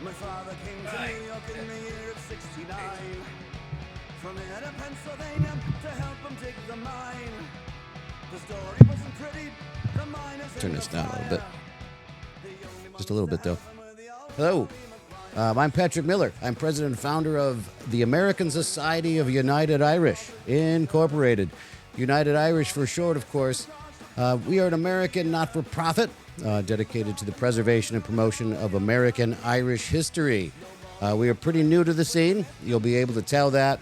My father came to New York in the year of 69. From here to Pennsylvania to help him dig the mine. The story wasn't pretty. The miners Turn this down a little bit. Just a little bit, though. Hello. I'm Patrick Miller. I'm president and founder of the American Society of United Irish, Incorporated. United Irish for short, of course. We are an American not-for-profit dedicated to the preservation and promotion of American Irish history. We are pretty new to the scene. You'll be able to tell that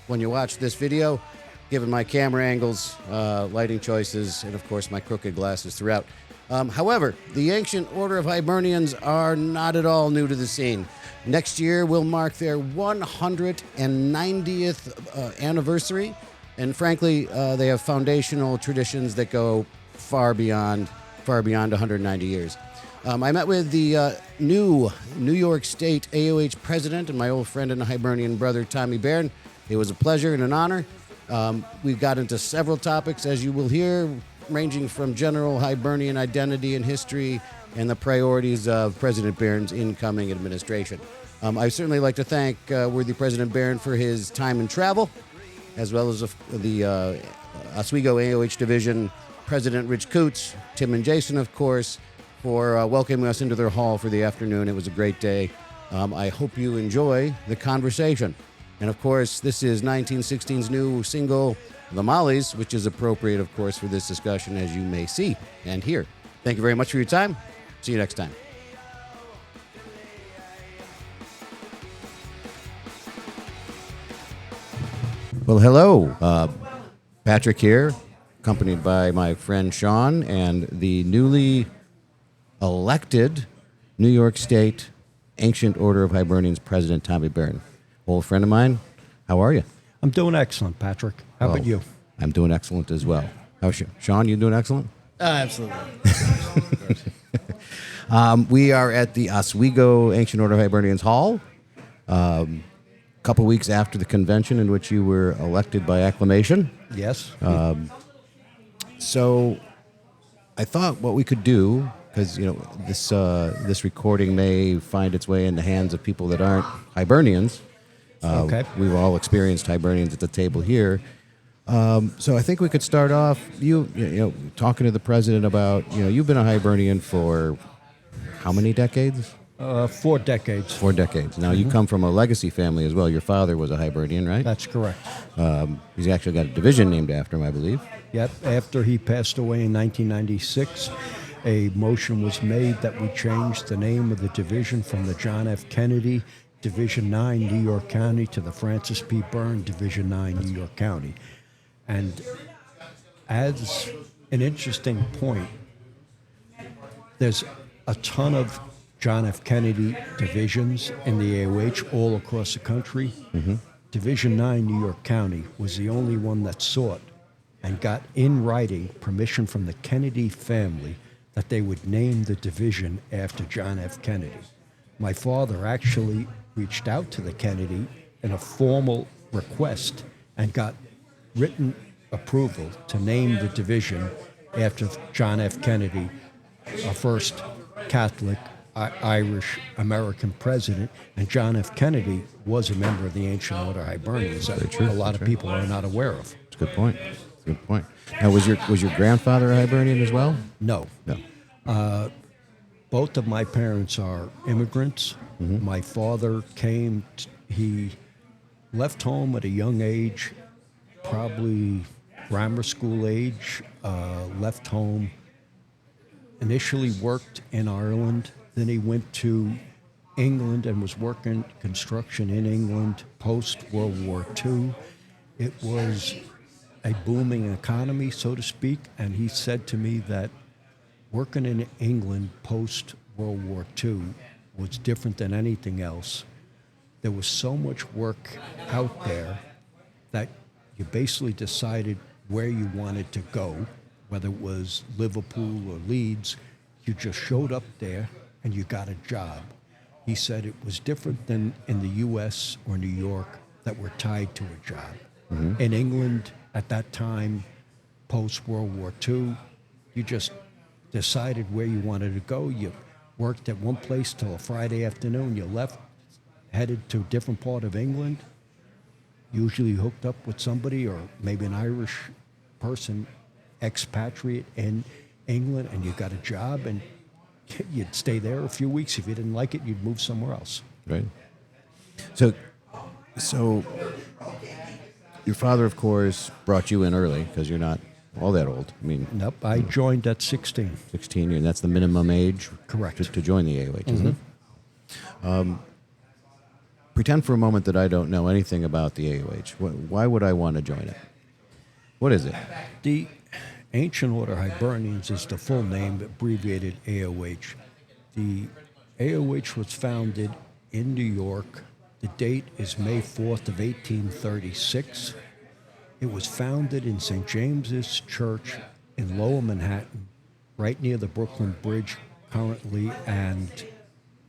when you watch this video, given my camera angles, lighting choices, and, of course, my crooked glasses throughout. However, the Ancient Order of Hibernians are not at all new to the scene. Next year will mark their 190th anniversary, and frankly, they have foundational traditions that go far beyond 190 years. I met with the new New York State AOH president and my old friend and Hibernian brother, Tommy Beirne. It was a pleasure and an honor. We got into several topics, as you will hear, ranging from general Hibernian identity and history and the priorities of President Beirne's incoming administration. I'd certainly like to thank worthy President Beirne for his time and travel, as well as the Oswego AOH Division President Rich Coots, Tim and Jason, of course, for welcoming us into their hall for the afternoon. It was a great day. I hope you enjoy the conversation. And, of course, this is 1916's new single, The Mollies, which is appropriate, of course, for this discussion, as you may see and hear. Thank you very much for your time. See you next time. Well, hello. Patrick here, accompanied by my friend Sean and the newly elected New York State Ancient Order of Hibernians President Tommy Beirne. Old friend of mine, how are you? I'm doing excellent, Patrick. How about you? I'm doing excellent as well. How's you? Sean, you doing excellent? Absolutely. We are at the Oswego Ancient Order of Hibernians Hall, a couple weeks after the convention in which you were elected by acclamation. Yes. So I thought what we could do, because this recording may find its way in the hands of people that aren't Hibernians. Okay. We've all experienced Hibernians at the table here. So I think we could start off, you talking to the president about, you've been a Hibernian for how many decades? 4 decades. 4 decades. Now, you come from a legacy family as well. Your father was a Hibernian, right? That's correct. He's actually got a division named after him, I believe. Yep. After he passed away in 1996, a motion was made that we change the name of the division from the John F. Kennedy Division 9, New York County, to the Francis P. Beirne Division 9, New York County. And as an interesting point, there's a ton of John F. Kennedy divisions in the AOH all across the country. Mm-hmm. Division 9, New York County, was the only one that sought and got in writing permission from the Kennedy family that they would name the division after John F. Kennedy. My father actually reached out to the Kennedy in a formal request and got written approval to name the division after John F. Kennedy, our first Catholic Irish American president. And John F. Kennedy was a member of the Ancient Order of Hibernians that a lot of people are not aware of. That's a good point. Good point. Now, was your grandfather a Hibernian as well? No. Both of my parents are immigrants. Mm-hmm. My father he left home at a young age, probably grammar school age, left home, initially worked in Ireland, then he went to England and was working construction in England post-World War II. It was a booming economy, so to speak, and he said to me that working in England post-World War II was different than anything else. There was so much work out there that you basically decided where you wanted to go, whether it was Liverpool or Leeds. You just showed up there and you got a job. He said it was different than in the U.S. or New York that were tied to a job. Mm-hmm. In England, at that time, post-World War II, you just decided where you wanted to go. You worked at one place till a Friday afternoon. You left, headed to a different part of England, usually hooked up with somebody or maybe an Irish person, expatriate in England, and you got a job, and you'd stay there a few weeks. If you didn't like it, you'd move somewhere else. Right. So your father, of course, brought you in early because you're not all that old. I mean, Nope, I joined at 16. 16 years. That's the minimum age, Correct. to join the AOH, isn't it? Pretend for a moment that I don't know anything about the AOH. Why would I want to join it? What is it? The Ancient Order of Hibernians is the full name, abbreviated AOH. The AOH was founded in New York. The date is May 4th of 1836. It was founded in St. James's Church in Lower Manhattan, right near the Brooklyn Bridge currently, and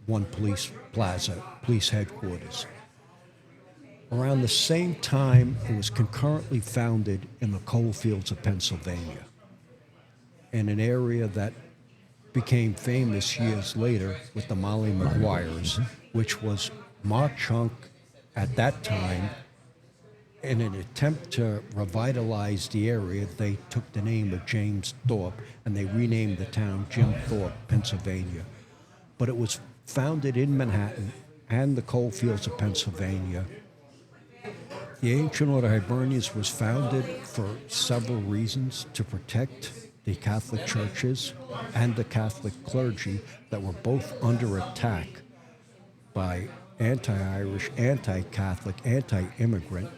One Police Plaza, police headquarters. Around the same time, it was concurrently founded in the coal fields of Pennsylvania, in an area that became famous years later with the Molly Maguires, which was Marchunk at that time. In an attempt to revitalize the area, they took the name of James Thorpe and they renamed the town Jim Thorpe, Pennsylvania. But it was founded in Manhattan and the coal fields of Pennsylvania. The Ancient Order of Hibernians was founded for several reasons: to protect the Catholic churches and the Catholic clergy that were both under attack by anti-Irish, anti-Catholic, anti-immigrant,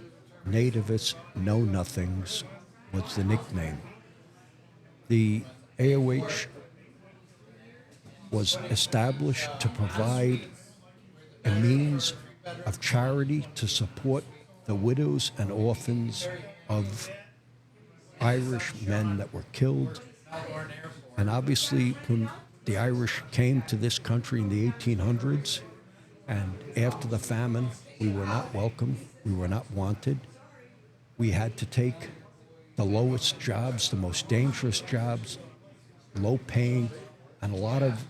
nativists, know-nothings was the nickname. The AOH was established to provide a means of charity to support the widows and orphans of Irish men that were killed. And obviously, when the Irish came to this country in the 1800s, and after the famine, we were not welcome, we were not wanted. We had to take the lowest jobs, the most dangerous jobs, low paying, and a lot of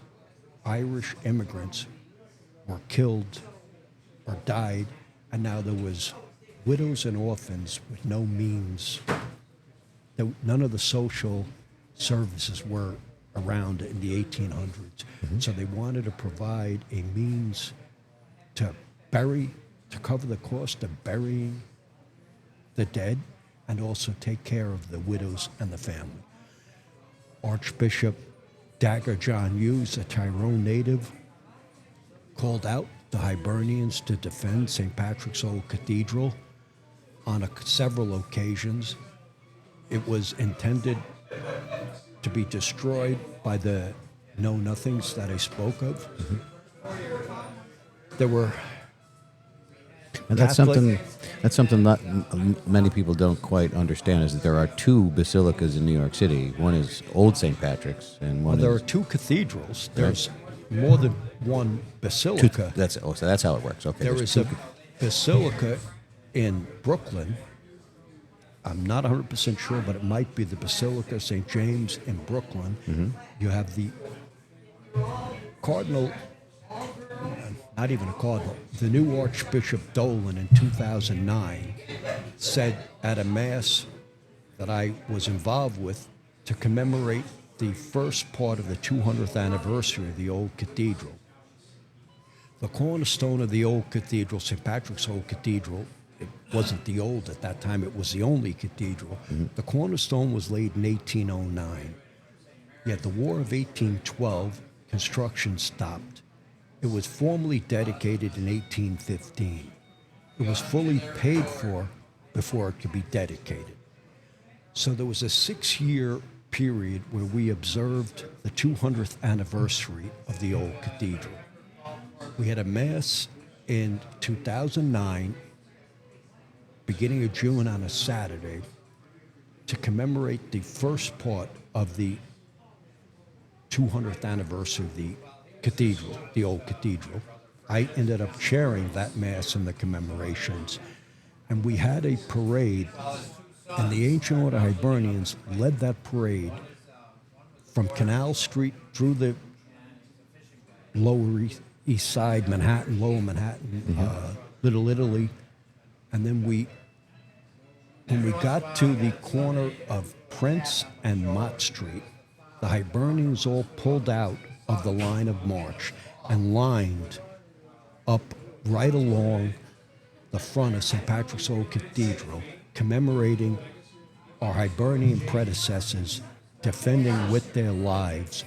Irish immigrants were killed or died, and now there was widows and orphans with no means. None of the social services were around in the 1800s. Mm-hmm. So they wanted to provide a means to cover the cost of burying the dead and also take care of the widows and the family. Archbishop Dagger John Hughes, a Tyrone native, called out the Hibernians to defend St. Patrick's Old Cathedral on several occasions. It was intended to be destroyed by the know-nothings that I spoke of. Mm-hmm. There were and that's something that many people don't quite understand, is that there are two basilicas in New York City. One is Old St. Patrick's, and one there are two cathedrals. There's more than one basilica. So that's how it works. Okay. There is a basilica in Brooklyn. I'm not 100% sure, but it might be the Basilica St. James in Brooklyn. Mm-hmm. You have the Cardinal, not even a cardinal, the new Archbishop Dolan in 2009 said at a mass that I was involved with to commemorate the first part of the 200th anniversary of the old cathedral. The cornerstone of the old cathedral, St. Patrick's Old Cathedral, it wasn't the old at that time, it was the only cathedral. Mm-hmm. The cornerstone was laid in 1809. Yet the War of 1812, construction stopped. It was formally dedicated in 1815. It was fully paid for before it could be dedicated. So there was a 6-year period where we observed the 200th anniversary of the old cathedral. We had a mass in 2009, beginning of June on a Saturday, to commemorate the first part of the 200th anniversary of the cathedral, the old cathedral. I ended up chairing that mass in the commemorations. And we had a parade, and the Ancient Order of Hibernians led that parade from Canal Street through the Lower East Side, Manhattan, Lower Manhattan, Little Italy. And then when we got to the corner of Prince and Mott Street, the Hibernians all pulled out of the line of march and lined up right along the front of St. Patrick's Old Cathedral, commemorating our Hibernian predecessors defending with their lives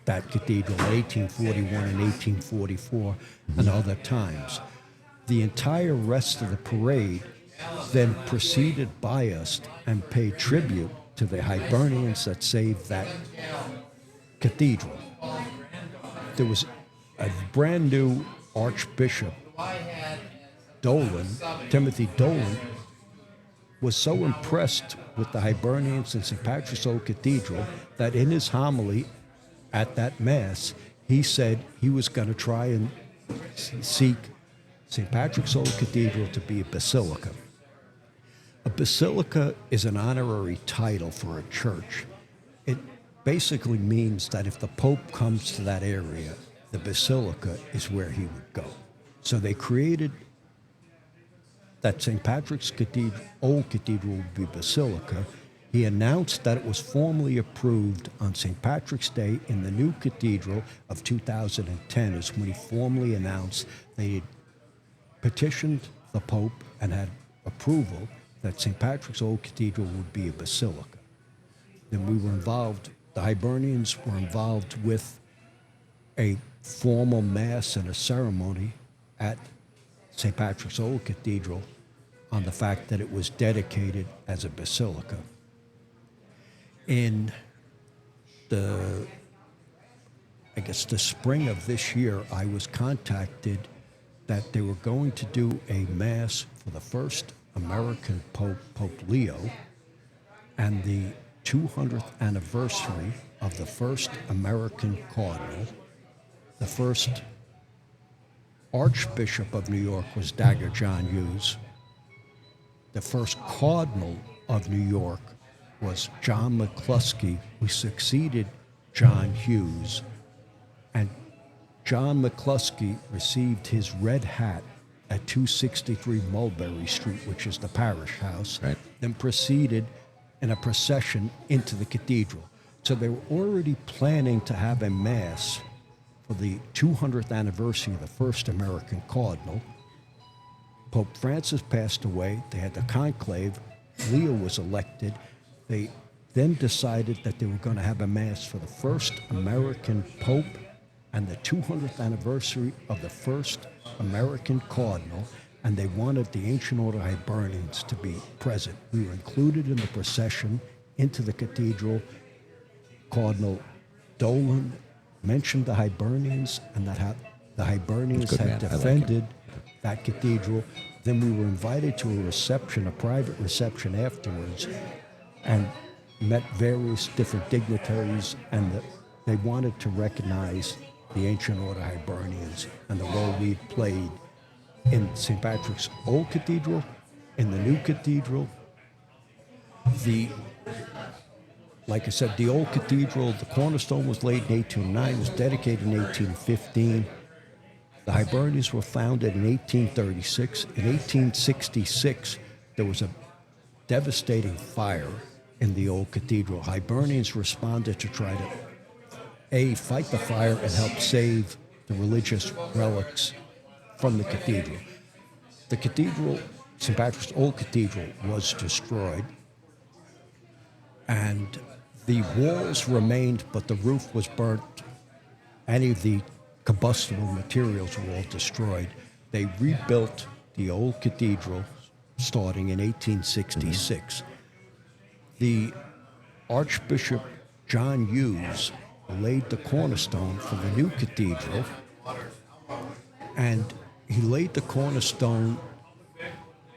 that cathedral in 1841 and 1844 and other times. The entire rest of the parade then proceeded by us and paid tribute to the Hibernians that saved that cathedral. There was a brand new Archbishop, Dolan, Timothy Dolan, was so impressed with the Hibernians in St. Patrick's Old Cathedral that in his homily at that Mass, he said he was going to try and seek St. Patrick's Old Cathedral to be a basilica. A basilica is an honorary title for a church. It basically means that if the Pope comes to that area, the basilica is where he would go. So they created that St. Patrick's Cathedral, Old Cathedral would be basilica. He announced that it was formally approved on St. Patrick's Day in the new cathedral of 2010 is when he formally announced they had petitioned the Pope and had approval that St. Patrick's Old Cathedral would be a basilica. Then we were involved, the Hibernians were involved with a formal Mass and a ceremony at St. Patrick's Old Cathedral on the fact that it was dedicated as a basilica. In the spring of this year, I was contacted that they were going to do a Mass for the first American Pope, Pope Leo, and the 200th anniversary of the first American Cardinal. The first Archbishop of New York was Dagger John Hughes. The first Cardinal of New York was John McCluskey, who succeeded John Hughes. And John McCluskey received his red hat at 263 Mulberry Street, which is the parish house, right. Then proceeded in a procession into the cathedral. So they were already planning to have a Mass for the 200th anniversary of the first American Cardinal. Pope Francis passed away. They had the conclave. Leo was elected. They then decided that they were going to have a Mass for the first American Pope and the 200th anniversary of the first American Cardinal, and they wanted the Ancient Order of Hibernians to be present. We were included in the procession into the cathedral. Cardinal Dolan mentioned the Hibernians and that the Hibernians had defended that cathedral. Then we were invited to a reception, a private reception afterwards, and met various different dignitaries, and they wanted to recognize the Ancient Order Hibernians and the role we played in St. Patrick's Old Cathedral, in the new cathedral. Like I said, the old cathedral, the cornerstone was laid in 1809, was dedicated in 1815. The Hibernians were founded in 1836. In 1866, there was a devastating fire in the old cathedral. Hibernians responded to try to, fight the fire and help save the religious relics from the cathedral. The cathedral, St. Patrick's Old Cathedral, was destroyed, and the walls remained, but the roof was burnt. Any of the combustible materials were all destroyed. They rebuilt the old cathedral starting in 1866. The Archbishop John Hughes laid the cornerstone for the new cathedral, and he laid the cornerstone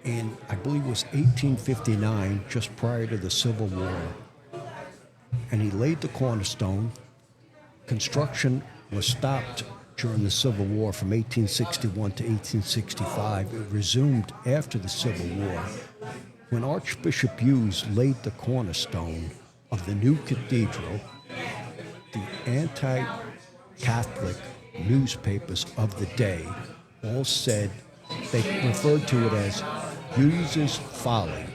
in, I believe it was 1859, just prior to the Civil War. And he laid the cornerstone. Construction was stopped during the Civil War from 1861 to 1865. It resumed after the Civil War. When Archbishop Hughes laid the cornerstone of the new cathedral, the anti-Catholic newspapers of the day all said, they referred to it as Hughes' folly.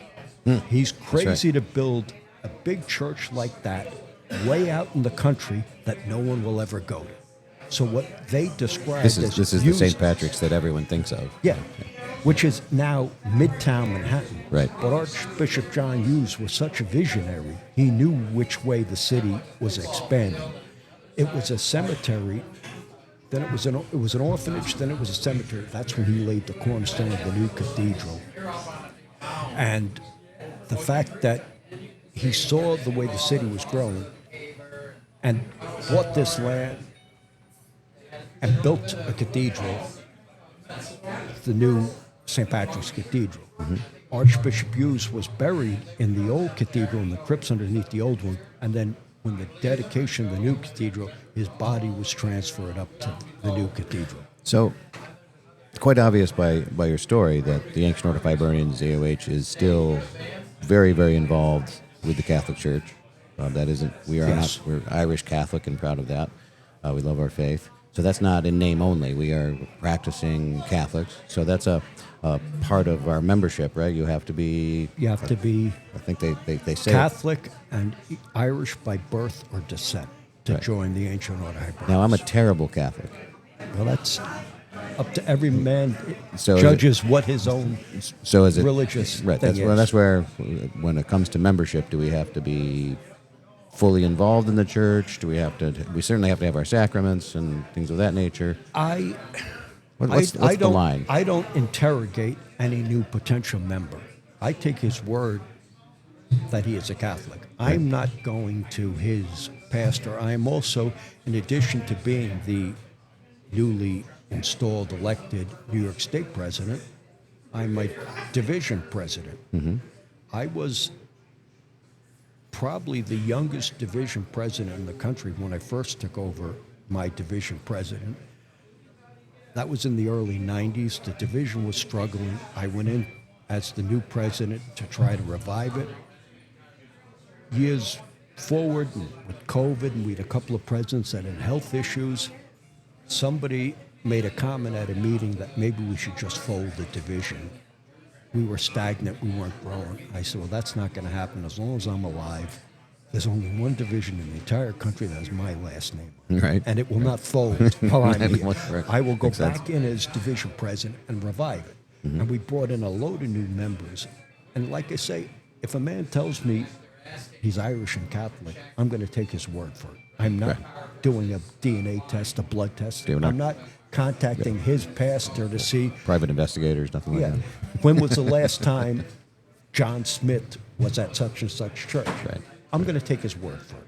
He's crazy to build a big church like that way out in the country that no one will ever go to. So what they described This as is the Hughes- St. Patrick's that everyone thinks of. yeah, which is now Midtown Manhattan. Right. But Archbishop John Hughes was such a visionary. He knew which way the city was expanding. It was a cemetery, then it was an orphanage, then it was a cemetery. That's when he laid the cornerstone of the new cathedral. And the fact that he saw the way the city was growing and bought this land and built a cathedral, the new St. Patrick's Cathedral. Archbishop Hughes was buried in the old cathedral in the crypts underneath the old one, and then when the dedication of the new cathedral, his body was transferred up to the new cathedral. So, it's quite obvious by your story that the Ancient Order of Hibernians, AOH, is still very, very involved with the Catholic Church. We are Yes. not, we're Irish Catholic and proud of that. We love our faith. So that's not in name only. We are practicing Catholics. So that's a part of our membership, right? You have to be. You have to be I think they say Catholic and Irish by birth or descent to Right. join the Ancient Order of Hibernians. Now I'm a terrible Catholic. Well, that's up to every man. So is judges what his own So is it religious right? thing is. That's where when it comes to membership, do we have to be fully involved in the church? Do we have to? We certainly have to have our sacraments and things of that nature. What's the don't, line? I don't interrogate any new potential member. I take his word that he is a Catholic. I'm not going to his pastor. I am also, in addition to being the newly installed, elected New York State president, I'm a division president. I was probably the youngest division president in the country when I first took over my division president. That was in the early 90s. The division was struggling. I went in as the new president to try to revive it. Years forward, and with COVID, and we had a couple of presidents that had health issues, somebody made a comment at a meeting that maybe we should just fold the division. We were stagnant, we weren't growing. I said, well, that's not going to happen as long as I'm alive. There's only one division in the entire country that has my last name. Right. And it will not fold while I'm here. Right. I will go Makes sense. back in as division president and revive it. And we brought in a load of new members. And like I say, if a man tells me he's Irish and Catholic, I'm going to take his word for it. I'm not doing a DNA test, a blood test. You're not- I'm not contacting his pastor to see, Private investigators, nothing like that. when was the last time John Smith was at such and such church? Right. I'm going to take his word for it.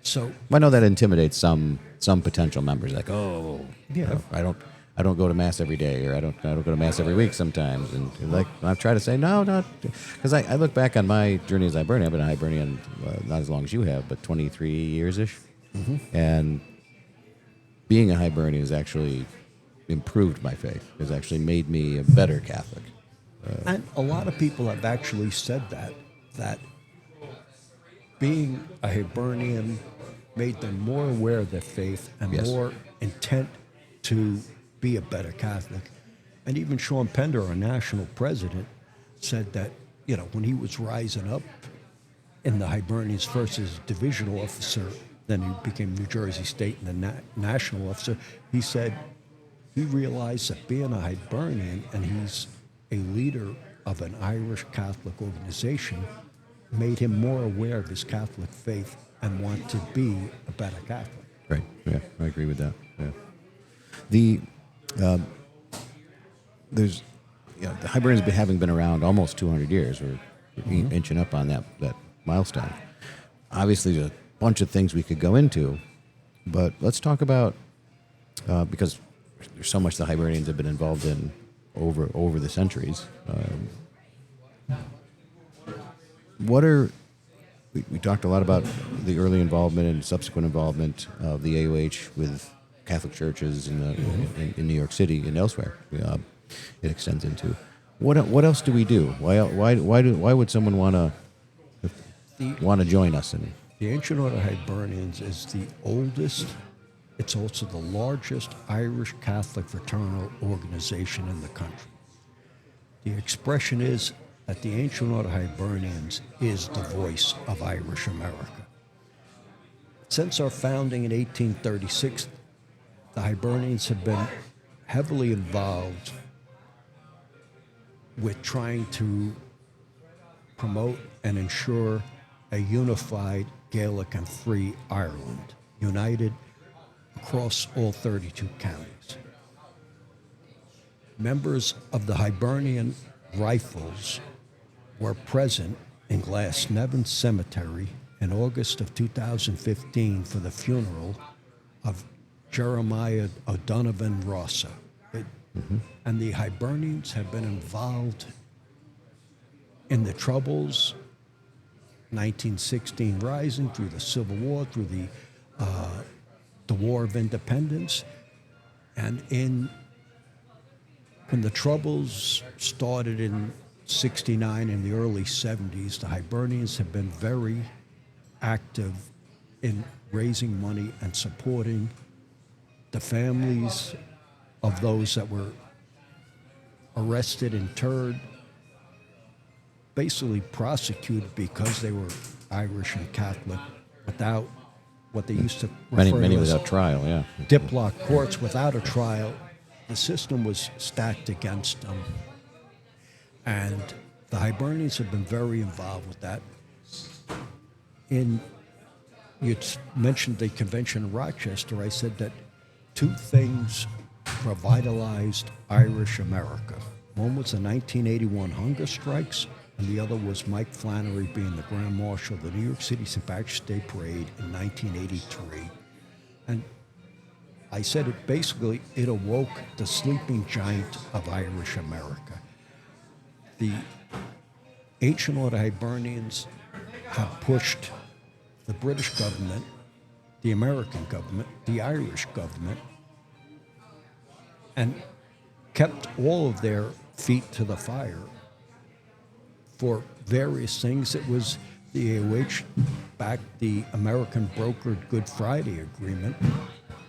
So, I know that intimidates some potential members. Like, oh, Yeah. I don't go to mass every day, or I don't go to mass every week sometimes. And like I've tried to say no, not because I look back on my journey as a Hibernian. I've been a Hibernian not as long as you have, but 23 years ish, and being a Hibernian has actually improved my faith. Has actually made me a better Catholic. and a lot of people have actually said that being a Hibernian made them more aware of their faith and Yes. more intent to be a better Catholic. And even Sean Pender, our national president, said that, when he was rising up in the Hibernians first as a divisional officer, then he became New Jersey State and the national officer, he said he realized that being a Hibernian and he's a leader of an Irish Catholic organization made him more aware of his Catholic faith and want to be a better Catholic. Right. Yeah, I agree with that. Yeah. There's, the Hibernians having been around almost 200 years. We're inching up on that milestone. Obviously, there's a bunch of things we could go into, but let's talk about because there's so much the Hibernians have been involved in over the centuries. We talked a lot about the early involvement and subsequent involvement of the AOH with Catholic churches in New York City and elsewhere. It extends into. What else do we do? Why would someone want to join us? The Ancient Order of Hibernians is the oldest It's also the largest Irish Catholic fraternal organization in the country. The expression is that the Ancient Order of Hibernians is the voice of Irish America. Since our founding in 1836, the Hibernians have been heavily involved with trying to promote and ensure a unified Gaelic and free Ireland, united across all 32 counties. Members of the Hibernian Rifles were present in Glasnevin Cemetery in August of 2015 for the funeral of Jeremiah O'Donovan Rossa. And the Hibernians have been involved in the Troubles, 1916 Rising, through the Civil War, through the War of Independence. And when the Troubles started in 69, in the early 70s, the Hibernians have been very active in raising money and supporting the families of those that were arrested, interred, basically prosecuted because they were Irish and Catholic, without what they used to refer Many to as without trial, yeah. diplock courts, without a trial. The system was stacked against them. And the Hibernians have been very involved with that. You mentioned the convention in Rochester. I said that two things revitalized Irish America. One was the 1981 hunger strikes, and the other was Mike Flannery being the Grand Marshal of the New York City St. Patrick's Day Parade in 1983. And I said it awoke the sleeping giant of Irish America. The Ancient Order Hibernians have pushed the British government, the American government, the Irish government, and kept all of their feet to the fire for various things. It was the AOH backed the American brokered Good Friday Agreement.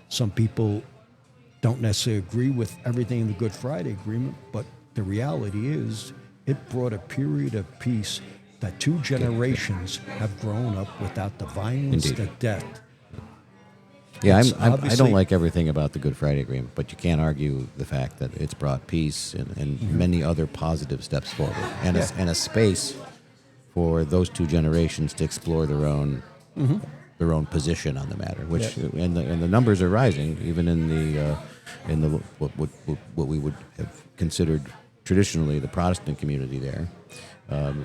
Some people don't necessarily agree with everything in the Good Friday Agreement, but the reality is it brought a period of peace that two generations have grown up without the violence, Indeed. the death. Yeah, It's I obviously- don't like everything about the Good Friday Agreement, but you can't argue the fact that it's brought peace and many other positive steps forward, and a space for those two generations to explore their own position on the matter. Which and the numbers are rising, even in the what we would have considered traditionally the Protestant community there.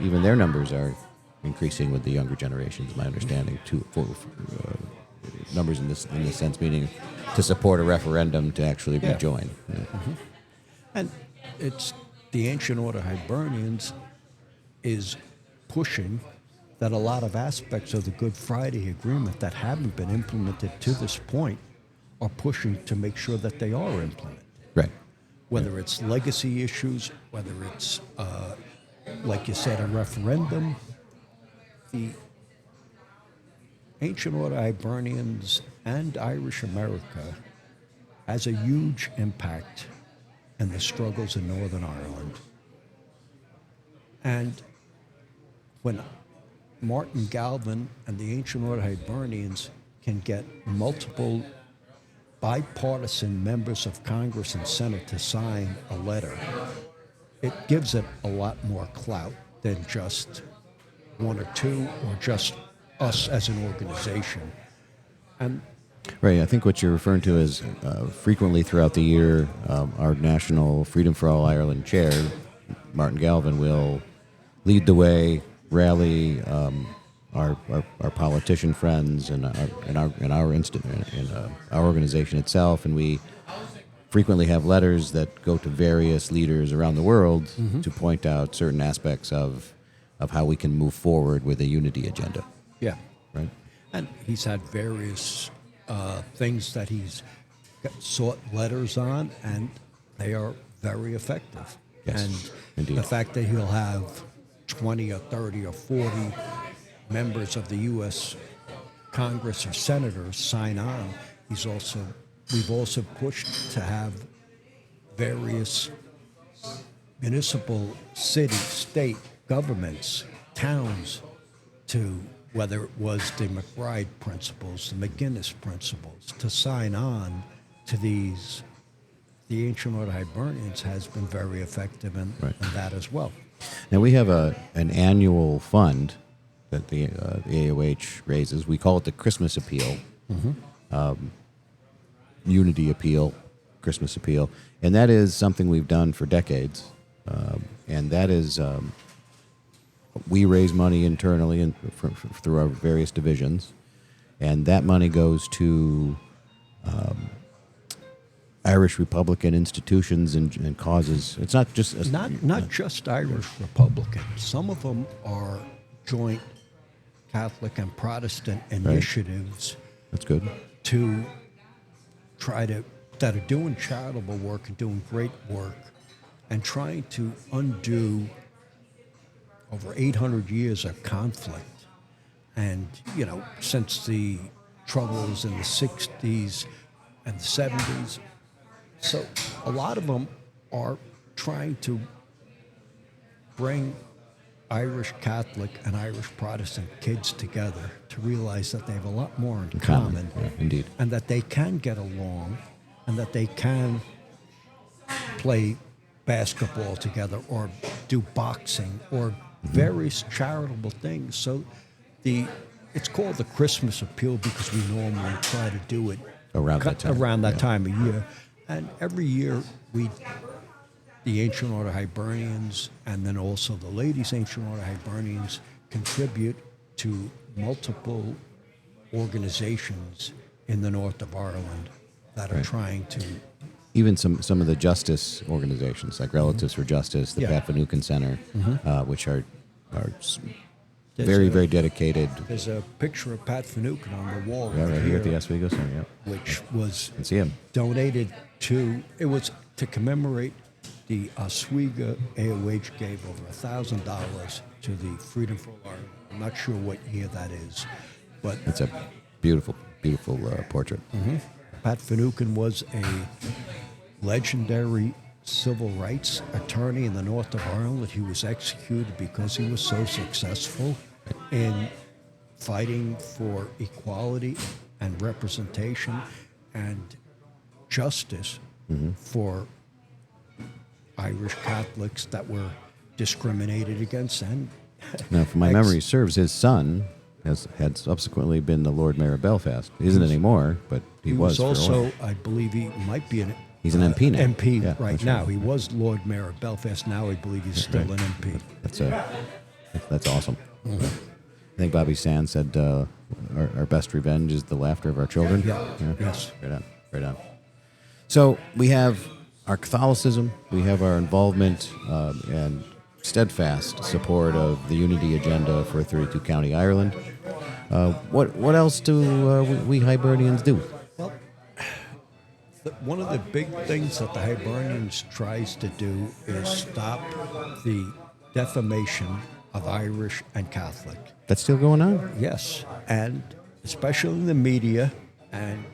Even their numbers are increasing with the younger generations. My understanding for numbers in this sense, meaning to support a referendum to actually rejoin. Yeah. And it's the Ancient Order Hibernians is pushing that a lot of aspects of the Good Friday Agreement that haven't been implemented to this point are pushing to make sure that they are implemented. Right. Whether it's legacy issues, whether it's, like you said, a referendum. The Ancient Order Hibernians and Irish America has a huge impact in the struggles in Northern Ireland. And when Martin Galvin and the Ancient Order Hibernians can get multiple bipartisan members of Congress and Senate to sign a letter, it gives it a lot more clout than just one or two or just us as an organization. And Right. I think what you're referring to is frequently throughout the year, our National Freedom for All Ireland chair, Martin Galvin, will lead the way, rally our politician friends and our organization itself, and we frequently have letters that go to various leaders around the world to point out certain aspects of how we can move forward with a unity agenda. yeah, Right. and he's had various things that he's sought letters on, and they are very effective. Yes, and indeed. the fact that he'll have 20 or 30 or 40 members of the U.S. Congress or senators sign on we've also pushed to have various municipal, city, state governments, towns, to whether it was the McBride principles, the McGinnis principles, to sign on to these. The Ancient Order of Hibernians has been very effective in that as well. Now we have an annual fund that the AOH raises. We call it the Christmas Appeal, Unity Appeal, Christmas Appeal, and that is something we've done for decades. And that is, we raise money internally and through our various divisions, and that money goes to Irish Republican institutions and causes. It's not just not just Irish Republican. Some of them are joint Catholic and Protestant initiatives. That's good. To try to that are doing charitable work and doing great work, and trying to undo over 800 years of conflict. And, since the troubles in the 60s and the 70s. So a lot of them are trying to bring Irish Catholic and Irish Protestant kids together to realize that they have a lot more in common. Yeah, indeed. And that they can get along, and that they can play basketball together or do boxing or various charitable things. So it's called the Christmas Appeal because we normally try to do it around that time of year. And every year the Ancient Order Hibernians and then also the Ladies Ancient Order Hibernians contribute to multiple organizations in the north of Ireland that are trying to... Even some of the justice organizations, like Relatives for Justice, the Pat Finucane Center, which are very dedicated. There's a picture of Pat Finucane on the wall right here at the Oswego Center, which was can see him. Donated to commemorate the Oswego AOH gave over $1,000 to the Freedom for Ireland. I'm not sure what year that is, but it's a beautiful portrait. Pat Finucane was a legendary civil rights attorney in the north of Ireland. He was executed because he was so successful in fighting for equality and representation and justice for Irish Catholics that were discriminated against. And now, if my memory serves, his son had subsequently been the Lord Mayor of Belfast. He isn't anymore, but he was also, for a while. I believe he might be He's an MP now. MP right now. He was Lord Mayor of Belfast. Now I believe he's still an MP. That's awesome. I think Bobby Sands said our best revenge is the laughter of our children. Yes. Right on. So we have our Catholicism, we have our involvement and steadfast support of the unity agenda for 32 County Ireland. What else do we Hibernians do? Well, one of the big things that the Hibernians tries to do is stop the defamation of Irish and Catholic. That's still going on? Yes, and especially in the media and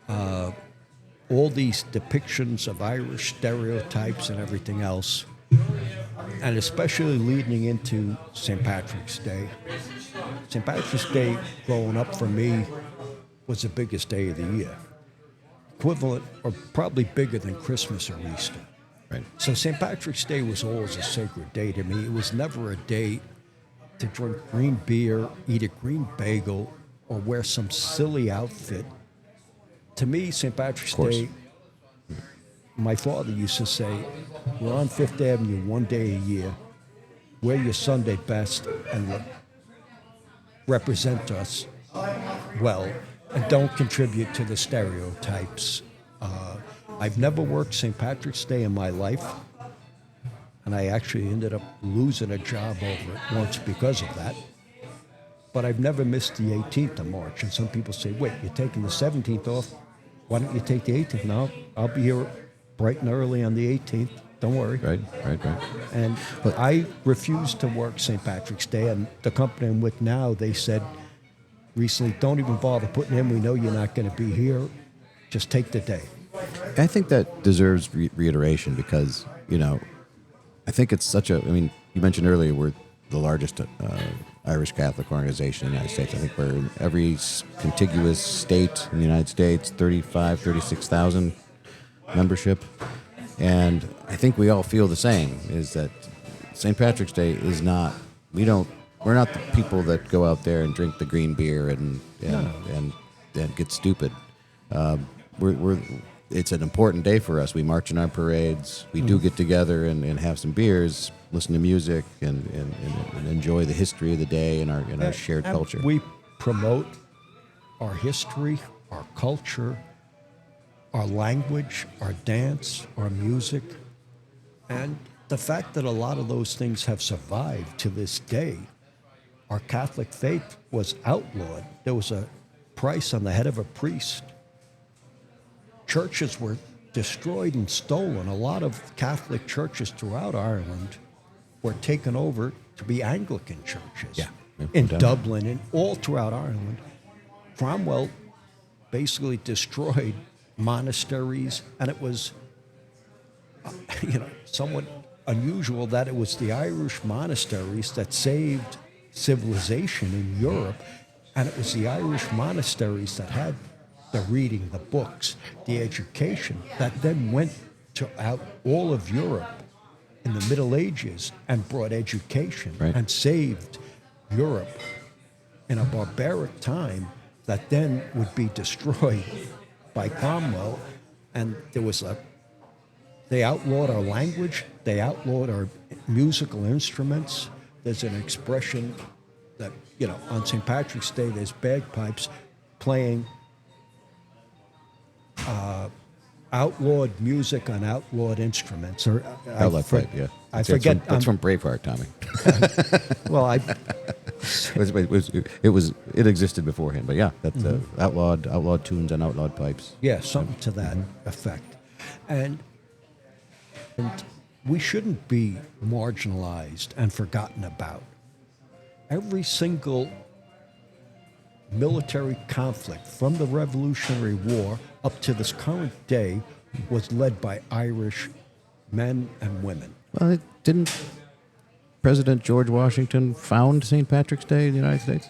all these depictions of Irish stereotypes and everything else, and especially leading into St. Patrick's Day. St. Patrick's Day, growing up for me, was the biggest day of the year. Equivalent, or probably bigger than Christmas or Easter. Right. So St. Patrick's Day was always a sacred day to me. It was never a day to drink green beer, eat a green bagel, or wear some silly outfit. To me, St. Patrick's Day, my father used to say, we're on Fifth Avenue one day a year, wear your Sunday best and represent us well, and don't contribute to the stereotypes. I've never worked St. Patrick's Day in my life, and I actually ended up losing a job over it once because of that. But I've never missed the 18th of March, and some people say, wait, you're taking the 17th off? Why don't you take the 18th? No, I'll be here bright and early on the 18th. Don't worry. Right. And I refused to work St. Patrick's Day, and the company I'm with now, they said, recently, don't even bother putting in. We know you're not going to be here. Just take the day. I think that deserves reiteration because, I think it's such a, you mentioned earlier we're the largest Irish Catholic organization in the United States. I think we're in every contiguous state in the United States, 36,000 membership. And I think we all feel the same, is that St. Patrick's Day is not, we're not the people that go out there and drink the green beer and get stupid. It's an important day for us. We march in our parades. We do get together and have some beers, listen to music, and enjoy the history of the day and our shared culture. We promote our history, our culture, our language, our dance, our music, and the fact that a lot of those things have survived to this day. Our Catholic faith was outlawed. There was a price on the head of a priest. Churches were destroyed and stolen. A lot of Catholic churches throughout Ireland were taken over to be Anglican churches. Yeah. In Dublin and all throughout Ireland. Cromwell basically destroyed monasteries, and it was, somewhat unusual that it was the Irish monasteries that saved civilization in Europe, and it was the Irish monasteries that had the reading, the books, the education that then went out all of Europe in the Middle Ages and brought education and saved Europe in a barbaric time that then would be destroyed by Cromwell. And they outlawed our language, they outlawed our musical instruments. There's an expression that, on St. Patrick's Day, there's bagpipes playing outlawed music on outlawed instruments. Or Outlawed pipe, yeah. I forget. That's from Braveheart, Tommy. Well, it existed beforehand, but yeah, that's outlawed tunes and outlawed pipes. Yeah, something to that effect. And we shouldn't be marginalized and forgotten about. Every single military conflict from the Revolutionary War up to this current day was led by Irish men and women. Well, didn't President George Washington found St. Patrick's Day in the United States?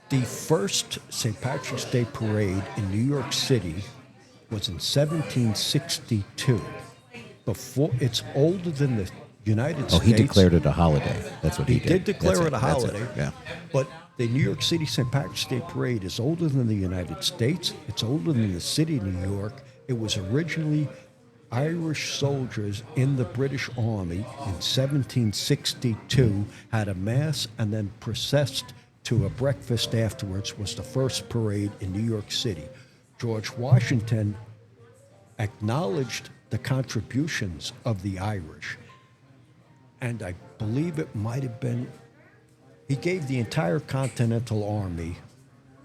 The first St. Patrick's Day parade in New York City was in 1762. It's older than the United States. Oh, he declared it a holiday. That's what he did. He did declare it a holiday. Yeah. But the New York City St. Patrick's Day Parade is older than the United States. It's older than the city of New York. It was originally Irish soldiers in the British Army in 1762 had a mass and then processed to a breakfast afterwards was the first parade in New York City. George Washington acknowledged the contributions of the Irish. And I believe it might have been, he gave the entire Continental Army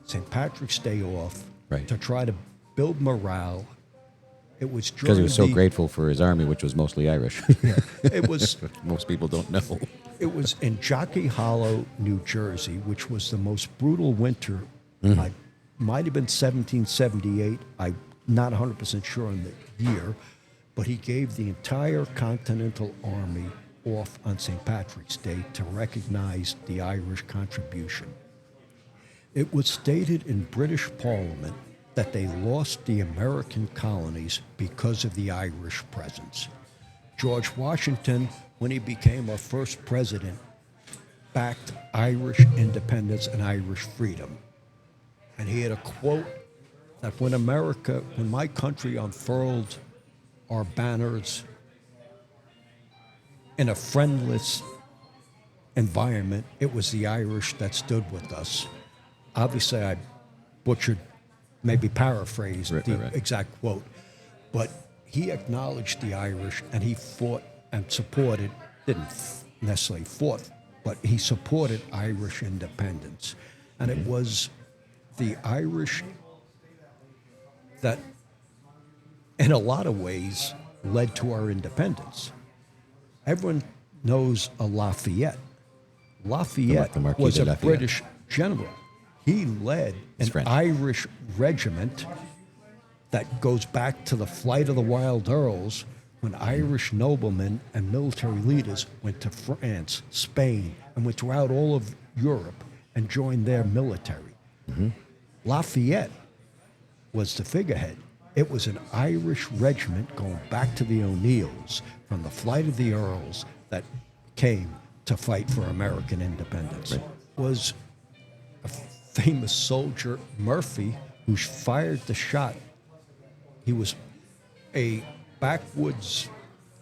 St. Patrick's Day off to try to build morale. It was because he was so grateful for his army, which was mostly Irish. Yeah, it was. Most people don't know. It was in Jockey Hollow, New Jersey, which was the most brutal winter. I might have been 1778. I'm not 100% sure on the year, but he gave the entire Continental Army off on St. Patrick's Day to recognize the Irish contribution. It was stated in British Parliament that they lost the American colonies because of the Irish presence. George Washington, when he became our first president, backed Irish independence and Irish freedom. And he had a quote that when my country unfurled our banners in a friendless environment, it was the Irish that stood with us. Obviously, I butchered, maybe paraphrased the exact quote, but he acknowledged the Irish and he fought and supported, didn't necessarily fought, but he supported Irish independence. And it was the Irish that, in a lot of ways, led to our independence. Everyone knows a Lafayette. Lafayette was a British general. He led an French. Irish regiment that goes back to the flight of the Wild Earls, when Irish noblemen and military leaders went to France, Spain, and went throughout all of Europe and joined their military. Lafayette was the figurehead. It was an Irish regiment going back to the O'Neills from the flight of the Earls that came to fight for American independence. Right. Was a famous soldier, Murphy, who fired the shot. He was a backwoods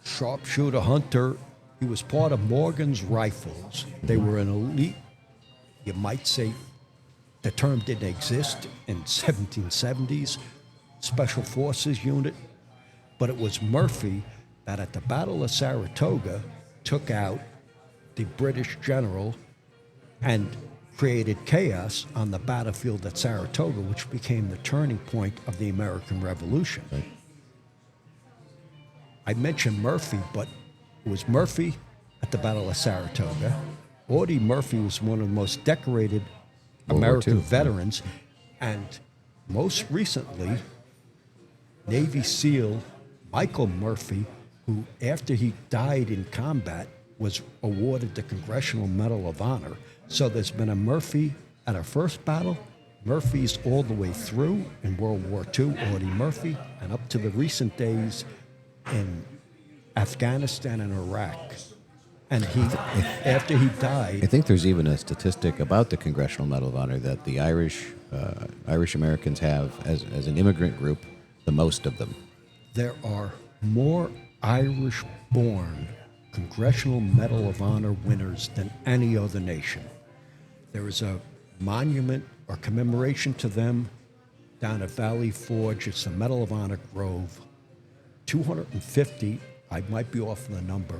sharpshooter hunter. He was part of Morgan's Rifles. They were an elite, you might say, the term didn't exist in 1770s, Special Forces unit, but it was Murphy that at the Battle of Saratoga took out the British general and created chaos on the battlefield at Saratoga, which became the turning point of the American Revolution. Right. I mentioned Murphy, but it was Murphy at the Battle of Saratoga. Audie Murphy was one of the most decorated World War American II, veterans, and most recently, Navy SEAL Michael Murphy, who after he died in combat was awarded the Congressional Medal of Honor. So there's been a Murphy at our first battle, Murphys all the way through in World War II, Audie Murphy, and up to the recent days in Afghanistan and Iraq. And he, after he died, I think there's even a statistic about the Congressional Medal of Honor that the Irish Americans have, as an immigrant group, the most of them. there are more Irish-born Congressional Medal of Honor winners than any other nation. There is a monument or commemoration to them down at Valley Forge. It's the Medal of Honor Grove. 250, I might be off the number,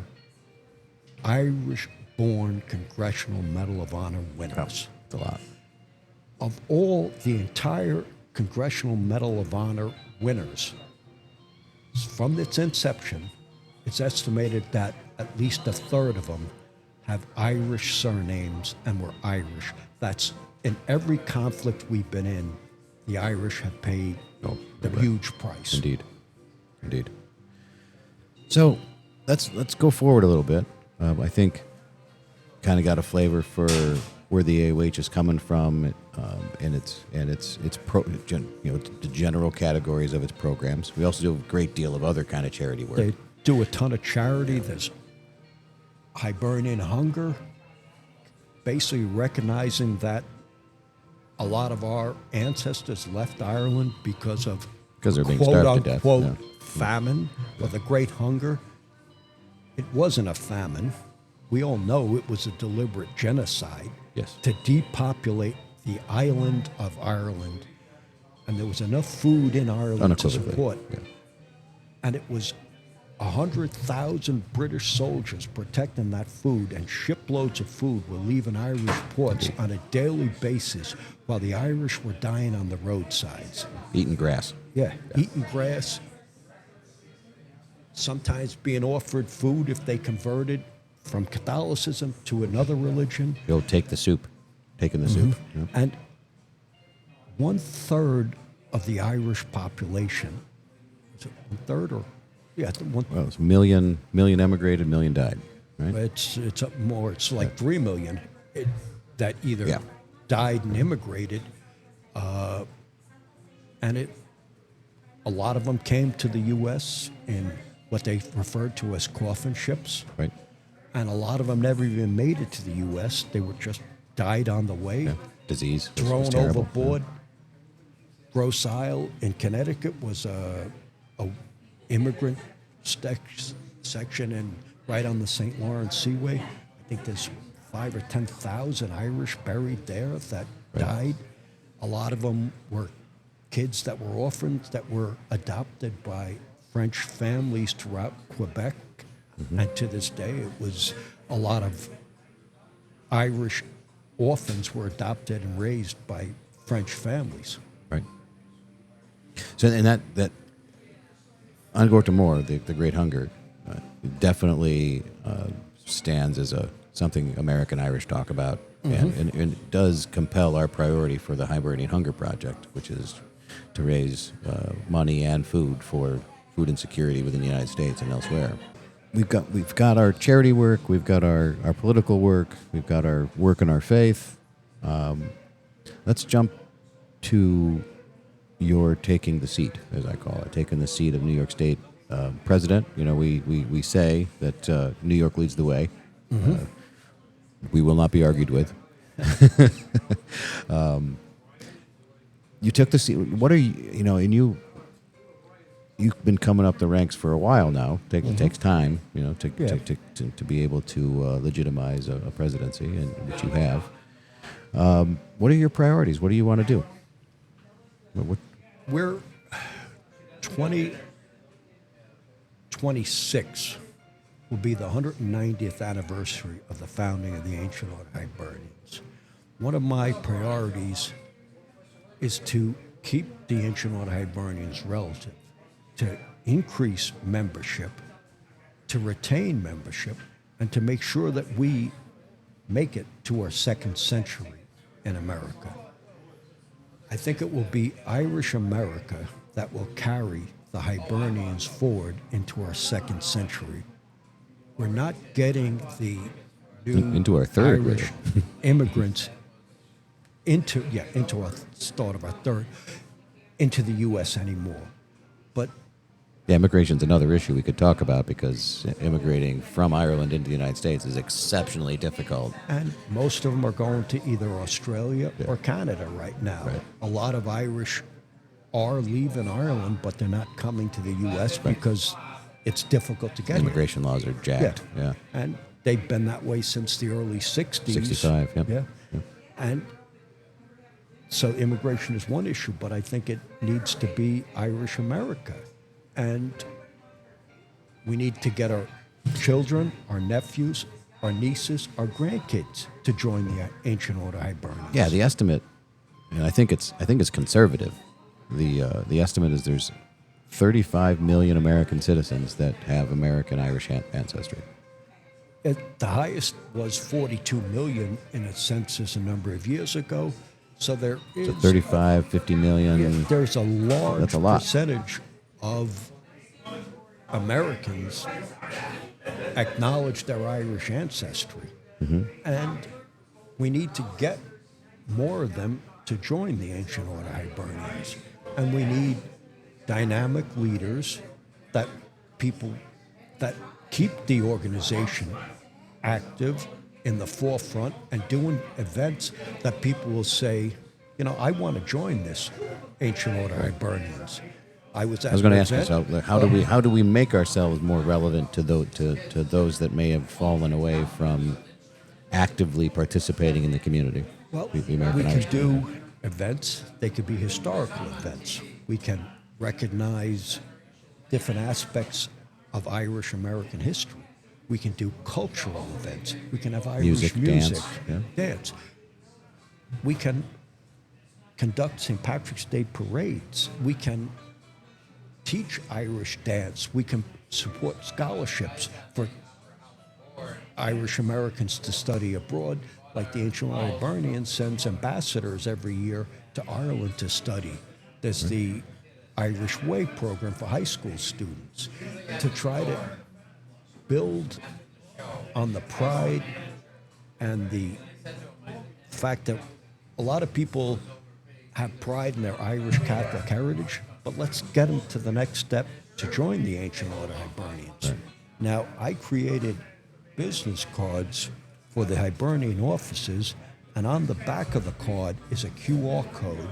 Irish-born Congressional Medal of Honor winners. It's a lot. Of all the entire Congressional Medal of Honor winners, from its inception, it's estimated that at least a third of them have Irish surnames and were Irish. That's in every conflict we've been in, the Irish have paid the huge price. Indeed. Indeed. So let's go forward a little bit. I think kind of got a flavor for where the AOH is coming from, and its the general categories of its programs. We also do a great deal of other kind of charity work. They do a ton of charity. There's Hibernian Hunger, basically recognizing that a lot of our ancestors left Ireland because of Because they're being quote starved to death. unquote Yeah. famine or the Great Hunger. It wasn't a famine. We all know it was a deliberate genocide Yes. to depopulate the island of Ireland. And there was enough food in Ireland to Unequivocally. support. Yeah. And it was 100,000 British soldiers protecting that food, and shiploads of food were leaving Irish ports on a daily basis while the Irish were dying on the roadsides. Eating grass. Yeah, eating grass, sometimes being offered food if they converted from Catholicism to another religion. Go take the soup. Taking the soup. Yeah. And 1/3 of the Irish population, is it 1/3 or? Yeah, Well, it's a million emigrated, million died. Right? it's up more. It's like 3 million that either Yeah. died and immigrated, and a lot of them came to the U.S. in what they referred to as coffin ships, Right. and a lot of them never even made it to the U.S. They were just died on the way, Yeah. Disease. was thrown terrible. overboard. Grosse Isle in Connecticut was a immigrant section and right on the St. Lawrence Seaway. I think there's 5,000 or 10,000 Irish buried there that died. A lot of them were kids that were orphans that were adopted by French families throughout Quebec. And to this day, it was a lot of Irish orphans were adopted and raised by French families. Right. So, and that Angkor Timor, the Great Hunger, definitely stands as something American Irish talk about and it does compel our priority for the Hibernian Hunger Project, which is to raise money and food for food insecurity within the United States and elsewhere. We've got our charity work, we've got our political work, we've got our work in our faith. Let's jump to your taking the seat, as I call it, taking the seat of New York State president. You know, we say that New York leads the way. We will not be argued with. You took the seat. What are you? You know, and you've been coming up the ranks for a while now. It takes time, you know, to be able to legitimize a presidency, and which you have. What are your priorities? What do you want to do? We're 2026 will be the 190th anniversary of the founding of the Ancient Order of Hibernians. One of my priorities is to keep the Ancient Order of Hibernians relative, to increase membership, to retain membership, and to make sure that we make it to our second century in America. I think it will be Irish America that will carry the Hibernians forward into our second century. We're not getting the new into our third Irish immigrants into our start of our third into the U.S. anymore. But yeah, immigration's another issue we could talk about, because immigrating from Ireland into the United States is exceptionally difficult. And most of them are going to either Australia or Canada right now. Right. A lot of Irish are leaving Ireland, but they're not coming to the U.S. because it's difficult to get Immigration laws are jacked. Yeah. And they've been that way since the early 60s. 65, yep. Yeah. And so immigration is one issue, but I think it needs to be Irish America. And we need to get our children, our nephews, our nieces, our grandkids to join the Ancient Order of Hibernians. Yeah, the estimate, and I think it's conservative. The estimate is there's 35 million American citizens that have American Irish ancestry. The highest was 42 million in a census a number of years ago. So there is 35, 50 million. Yeah, there's a large That's a lot. percentage of Americans acknowledge their Irish ancestry. And we need to get more of them to join the Ancient Order of Hibernians. And we need dynamic leaders, that people that keep the organization active in the forefront and doing events that people will say, you know, I want to join this Ancient Order of Hibernians. I was going to ask myself, how do we make ourselves more relevant to those that may have fallen away from actively participating in the community? Well, the we American can Irish do community? events. They could be historical events. We can recognize different aspects of Irish American history. We can do cultural events. We can have Irish music, dance. We can conduct St. Patrick's Day parades. We can teach Irish dance. We can support scholarships for Irish Americans to study abroad, like the Ancient Order of Hibernians sends ambassadors every year to Ireland to study. There's the Irish Way program for high school students to try to build on the pride and the fact that a lot of people have pride in their Irish Catholic heritage, but let's get them to the next step to join the Ancient Order of Hibernians. Right. Now, I created business cards for the Hibernian offices, and on the back of the card is a QR code.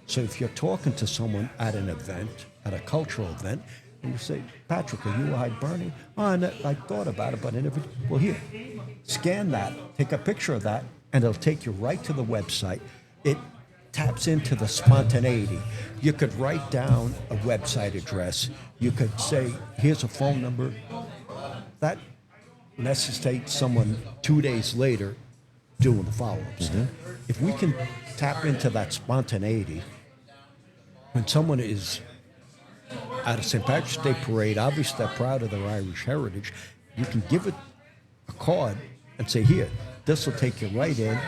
So if you're talking to someone at an event, at a cultural event, and you say, Patrick, are you a Hibernian? Oh, I thought about it, but I never. Well, here, scan that, take a picture of that, and it'll take you right to the website. It taps into the spontaneity. You could write down a website address. You could say, here's a phone number. That necessitates someone 2 days later doing the follow-ups. If we can tap into that spontaneity, when someone is at a St. Patrick's Day parade, obviously they're proud of their Irish heritage, you can give it a card and say, here, this will take you right in.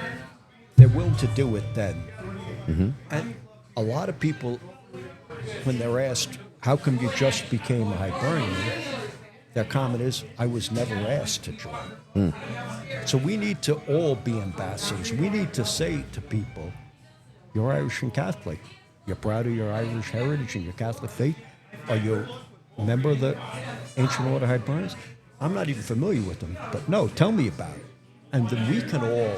They're willing to do it then. And a lot of people, when they're asked, how come you just became a Hibernian? Their comment is, I was never asked to join. So we need to all be ambassadors. We need to say to people, you're Irish and Catholic. You're proud of your Irish heritage and your Catholic faith. Are you a member of the Ancient Order of Hibernians? I'm not even familiar with them, but no, tell me about it. And then we can all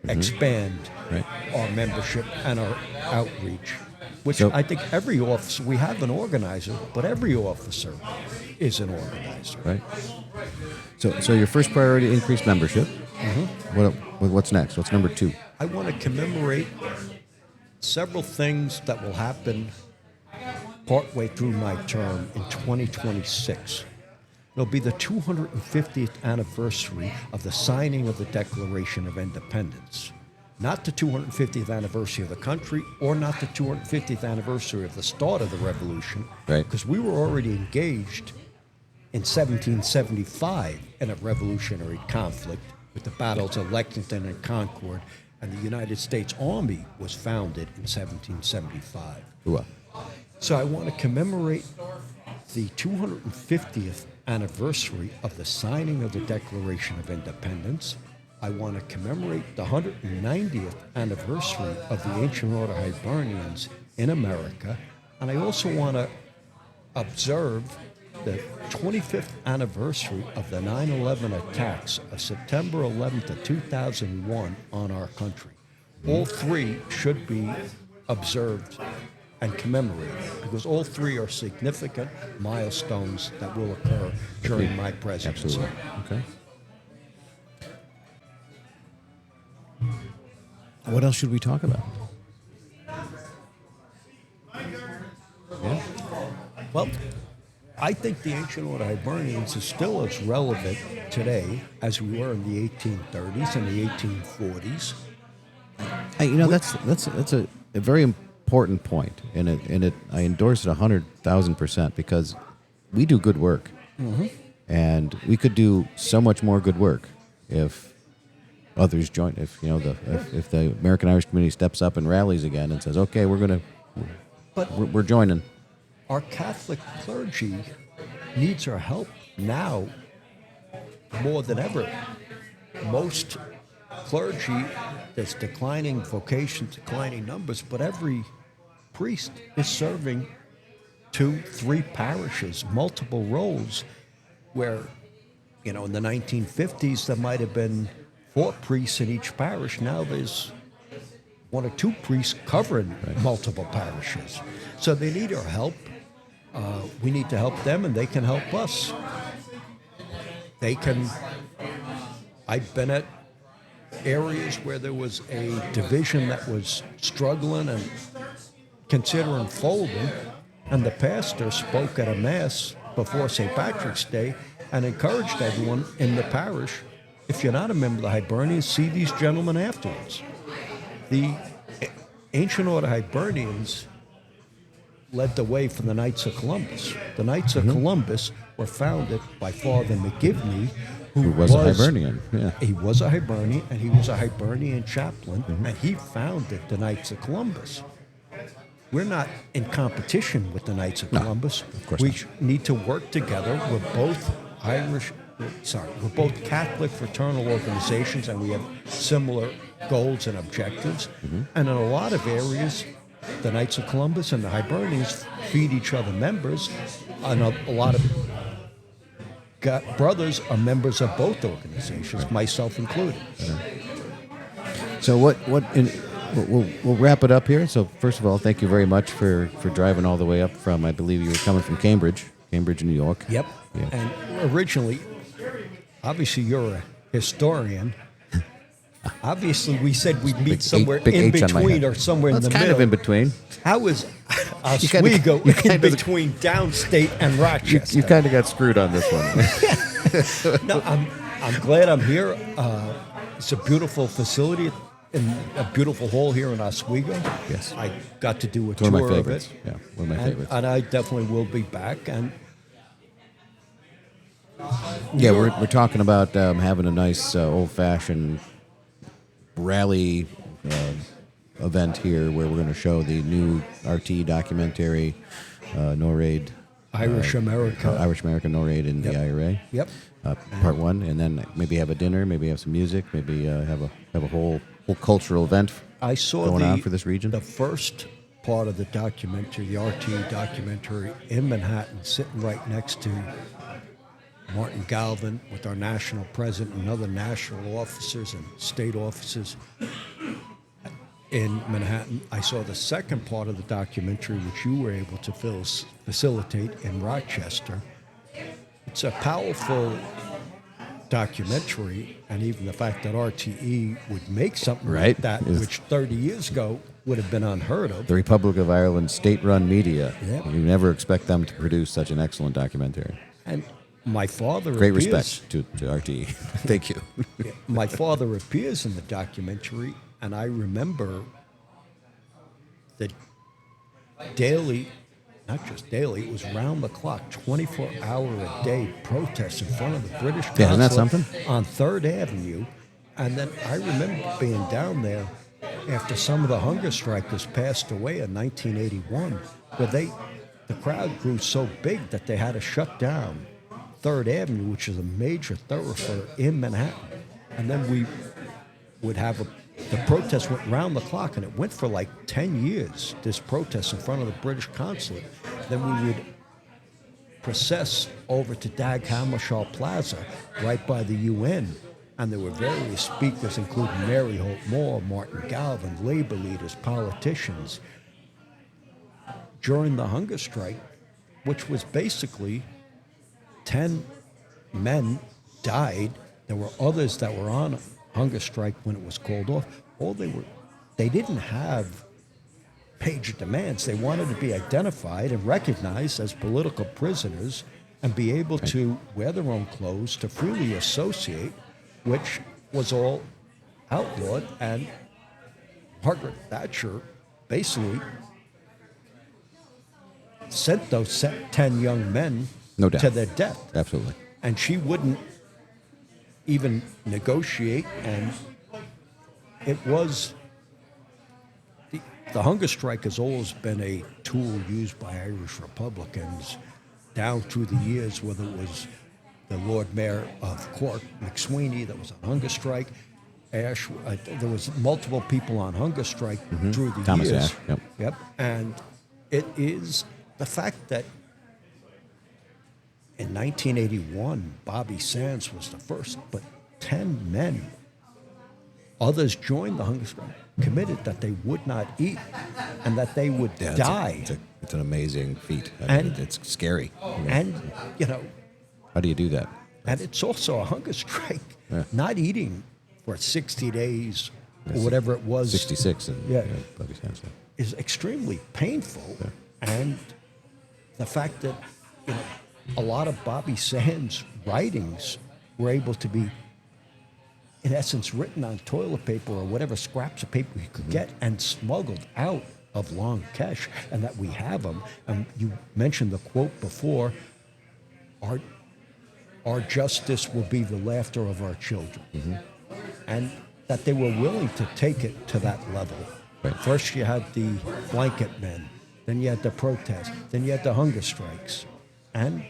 expand our membership and our outreach, which I think every officer, we have an organizer, but every officer is an organizer. Right. So your first priority, increased membership. What's next? What's number 2? I want to commemorate several things that will happen partway through my term in 2026. It'll be the 250th anniversary of the signing of the Declaration of Independence. Not the 250th anniversary of the country, or not the 250th anniversary of the start of the revolution, because we were already engaged in 1775 in a revolutionary conflict with the battles of Lexington and Concord, and the United States Army was founded in 1775. So I want to commemorate the 250th anniversary of the signing of the Declaration of Independence. I want to commemorate the 190th anniversary of the Ancient Order of Hibernians in America. And I also want to observe the 25th anniversary of the 9/11 attacks of September 11th of 2001 on our country. All three should be observed and commemorated, because all three are significant milestones that will occur during my presidency. Absolutely. Okay. What else should we talk about? Yeah. Well, I think the Ancient Order of Hibernians is still as relevant today as we were in the 1830s and the 1840s. That's a very important point, and I endorse it 100,000%, because we do good work, and we could do so much more good work if others join. If the American Irish community steps up and rallies again and says, "Okay, we're joining." Our Catholic clergy needs our help now more than ever. Most clergy, there's declining vocations, declining numbers, but every priest is serving 2-3 parishes, multiple roles, where, in the 1950s, there might have been 4 priests in each parish. Now there's 1 or 2 priests covering multiple parishes. So they need our help. We need to help them, and they can help us. I've been at areas where there was a division that was struggling and considering folding, and the pastor spoke at a mass before St. Patrick's Day and encouraged everyone in the parish, if you're not a member of the Hibernians, see these gentlemen afterwards. The Ancient Order Hibernians led the way for the Knights of Columbus. The Knights of Columbus were founded by Father McGivney, who was a Hibernian. Yeah. He was a Hibernian, and he was a Hibernian chaplain, and he founded the Knights of Columbus. We're not in competition with the Knights of Columbus. Of course we not. need to work together. We're both we're both Catholic fraternal organizations, and we have similar goals and objectives. And in a lot of areas, the Knights of Columbus and the Hibernians feed each other members, and a lot of brothers are members of both organizations, myself included. So we'll wrap it up here. So first of all, thank you very much for driving all the way up from, I believe you were coming from Cambridge, New York. Yep. Yeah. And originally, obviously you're a historian. Obviously, we said we'd meet somewhere in between or somewhere in the middle. It's kind of in between. How is Oswego in between downstate and Rochester? You kind of got screwed on this one. No, I'm glad I'm here. It's a beautiful facility in a beautiful hall here in Oswego. Yes. I got to do a It's one of tour my of favorites. it. Yeah, one of my favorites. And I definitely will be back. And Yeah, we're talking about having a nice old-fashioned rally event here where we're going to show the new RT documentary, NORAID. Irish America. Irish American NORAID in the IRA. Yep. Part one, and then maybe have a dinner, maybe have some music, maybe have a whole cultural event I saw going on for this region. The first part of the documentary, the RT documentary, in Manhattan, sitting right next to Martin Galvin with our national president and other national officers and state officers in Manhattan. I saw the second part of the documentary, which you were able to facilitate in Rochester. It's a powerful documentary, and even the fact that RTE would make something like that, which 30 years ago would have been unheard of. The Republic of Ireland state-run media. Yep. You never expect them to produce such an excellent documentary. And my father Great appears, respect to RTE. Thank you. my father appears in the documentary, and I remember the daily, not just daily, it was round the clock, 24-hour-a-day protests in front of the British consulate isn't that something? on 3rd Avenue. And then I remember being down there after some of the hunger strikers passed away in 1981, where the crowd grew so big that they had to shut down 3rd Avenue, which is a major thoroughfare in Manhattan. And then we would have the protest went round the clock, and it went for like 10 years, this protest in front of the British consulate. Then we would process over to Dag Hammarskjöld Plaza, right by the UN, and there were various speakers, including Mary Holt Moore, Martin Galvin, labor leaders, politicians. During the hunger strike, which was basically 10 men died. There were others that were on hunger strike when it was called off. They didn't have major demands. They wanted to be identified and recognized as political prisoners and be able to wear their own clothes, to freely associate, which was all outlawed. And Margaret Thatcher basically sent those 10 young men No doubt. to their death. Absolutely. And she wouldn't even negotiate, and it was the hunger strike has always been a tool used by Irish Republicans down through the years, whether it was the Lord Mayor of Cork, McSweeney, that was on hunger strike. There was multiple people on hunger strike through the Thomas years. Ashe, yep. And it is the fact that in 1981, Bobby Sands was the first, but 10 men, others joined the hunger strike, committed that they would not eat and that they would die. It's an amazing feat. I mean, it's scary. And, how do you do that? And it's also a hunger strike. Yeah. Not eating for 60 days or whatever it was. 66 and Bobby Sands. Is extremely painful. Yeah. And the fact that a lot of Bobby Sands' writings were able to be, in essence, written on toilet paper or whatever scraps of paper he could get and smuggled out of Long Kesh, and that we have them. And you mentioned the quote before, our justice will be the laughter of our children. And that they were willing to take it to that level. Right. First you had the blanket men, then you had the protests, then you had the hunger strikes. And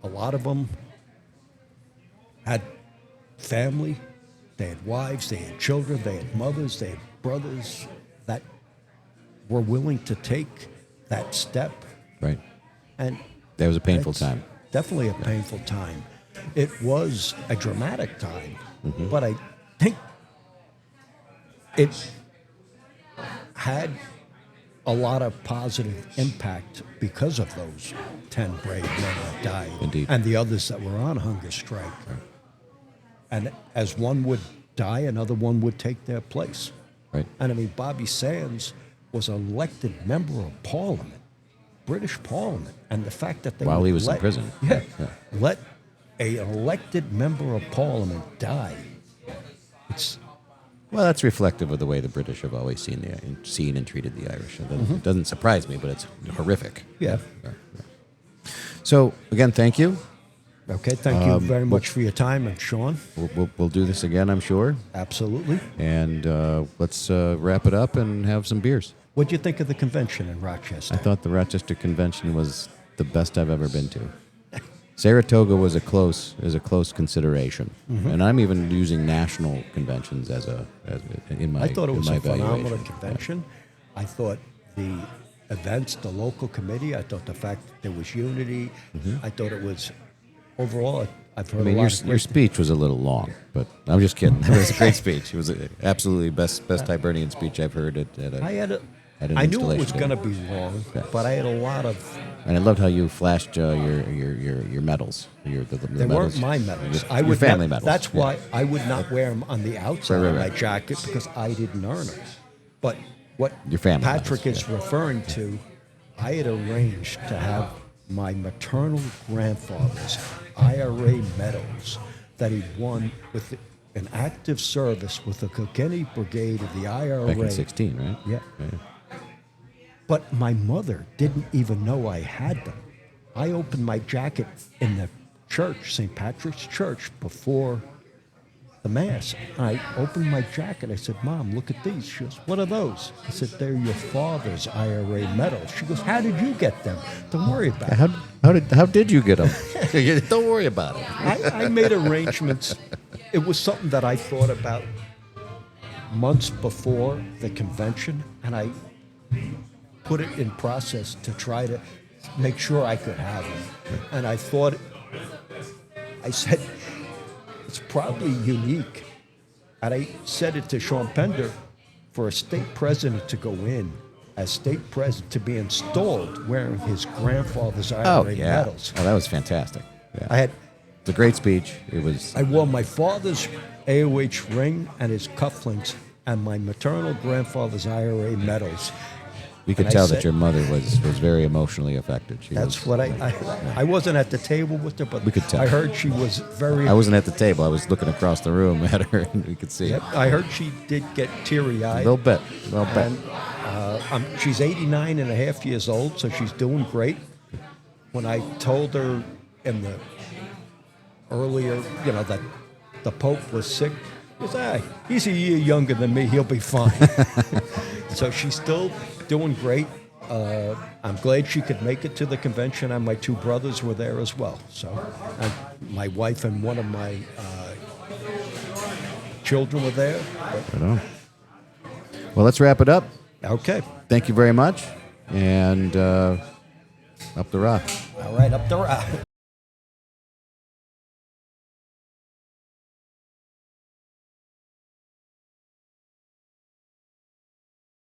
a lot of them had family, they had wives, they had children, they had mothers, they had brothers that were willing to take that step. Right. And that was a painful time. Definitely a painful time. It was a dramatic time, but I think it had a lot of positive impact because of those 10 brave men that died. Indeed. And the others that were on hunger strike. Right. And as one would die, another one would take their place. Right. And I mean, Bobby Sands was an elected member of Parliament, British Parliament, and the fact that they while he was in prison. Let an elected member of Parliament die. Well, that's reflective of the way the British have always seen and treated the Irish. It doesn't surprise me, but it's horrific. Yeah. So, again, thank you. Okay, thank you very much for your time, and Sean. We'll do this again, I'm sure. Absolutely. And let's wrap it up and have some beers. What do you think of the convention in Rochester? I thought the Rochester Convention was the best I've ever been to. Saratoga was a close consideration, and I'm even using national conventions as in my. I thought it was a a phenomenal convention. I thought the events, the local committee. I thought the fact that there was unity. I thought it was overall. I've heard. I mean, your speech was a little long, but I'm just kidding. It was a great speech. It was absolutely best Hibernian speech I've heard at an I knew it was installation. going to be long, but I had a lot of. And I loved how you flashed your medals. The They medals. weren't my medals. Your family medals. That's why I would not wear them on the outside Right. of my jacket because I didn't earn them. But what Your family Patrick medals, is referring to, I had arranged to have my maternal grandfather's IRA medals that he won with an active service with the Kilkenny Brigade of the IRA. Back in 16, right? Yeah. But my mother didn't even know I had them. I opened my jacket in the church, St. Patrick's Church, before the Mass. I opened my jacket. I said, Mom, look at these. She goes, what are those? I said, they're your father's IRA medals. She goes, how did you get them? Don't worry about it. How did you get them? Don't worry about it. I made arrangements. It was something that I thought about months before the convention, and I put it in process to try to make sure I could have them. And I thought, I said, it's probably unique. And I said it to Sean Pender, for a state president to go in as state president, to be installed wearing his grandfather's IRA medals. Oh, that was fantastic. Yeah. I had. It's a great speech. It was. I wore my father's AOH ring and his cufflinks and my maternal grandfather's IRA medals. We could And I tell said- that your mother was very emotionally affected. That's what I wasn't at the table with her, but We could tell. I heard she was very. I wasn't at the table. I was looking across the room at her, and we could see Yep, it. I heard she did get teary-eyed. A little bit. And she's 89 and a half years old, so she's doing great. When I told her in the earlier, that the Pope was sick, she goes, he's a year younger than me. He'll be fine. So she's still doing great. I'm glad she could make it to the convention, and my two brothers were there as well. So my wife and one of my children were there. Right on. Well, let's wrap it up. Okay. Thank you very much, and up the rock. All right, up the rock.